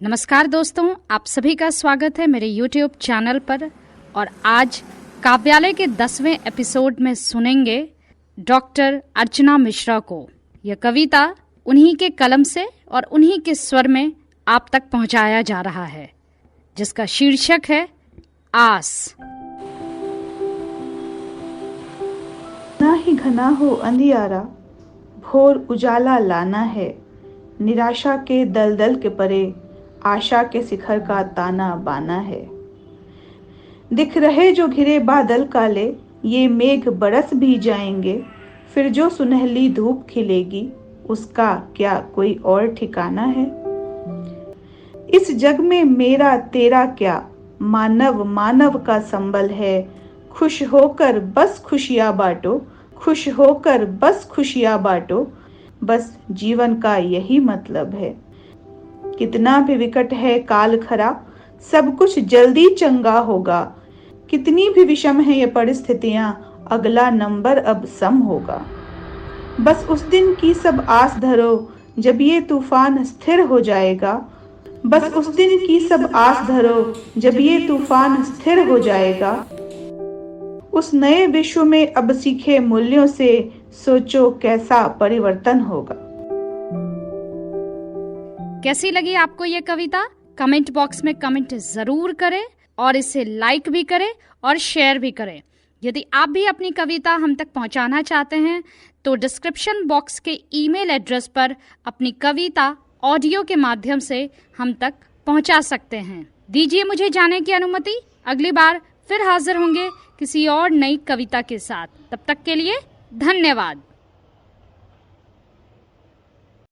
नमस्कार दोस्तों, आप सभी का स्वागत है मेरे YouTube चैनल पर। और आज काव्यालय के 10वें एपिसोड में सुनेंगे डॉक्टर अर्चना मिश्रा को। यह कविता उन्हीं के कलम से और उन्हीं के स्वर में आप तक पहुंचाया जा रहा है, जिसका शीर्षक है आस। ना ही घना हो अंधियारा, भोर उजाला लाना है। निराशा के दलदल के परे आशा के शिखर का ताना बाना है। दिख रहे जो घिरे बादल काले, ये मेघ बरस भी जाएंगे। फिर जो सुनहली धूप खिलेगी, उसका क्या कोई और ठिकाना है। इस जग में मेरा तेरा क्या, मानव मानव का संबल है। खुश होकर बस खुशियां बांटो, खुश होकर बस खुशियां बांटो। बस जीवन का यही मतलब है। कितना भी विकट है काल खरा, सब कुछ जल्दी चंगा होगा। कितनी भी विषम है ये परिस्थितियां, अगला नंबर अब सम होगा। बस उस दिन की सब आस धरो, जब ये तूफान स्थिर हो जाएगा। बस उस दिन की सब आस धरो, जब ये तूफान स्थिर हो जाएगा। उस नए विश्व में अब सीखे मूल्यों से सोचो कैसा परिवर्तन होगा। कैसी लगी आपको ये कविता? कमेंट बॉक्स में कमेंट जरूर करें और इसे लाइक भी करें और शेयर भी करें। यदि आप भी अपनी कविता हम तक पहुंचाना चाहते हैं तो डिस्क्रिप्शन बॉक्स के ईमेल एड्रेस पर अपनी कविता ऑडियो के माध्यम से हम तक पहुंचा सकते हैं। दीजिए मुझे जाने की अनुमति। अगली बार फिर हाजिर होंगे किसी और नई कविता के साथ। तब तक के लिए धन्यवाद।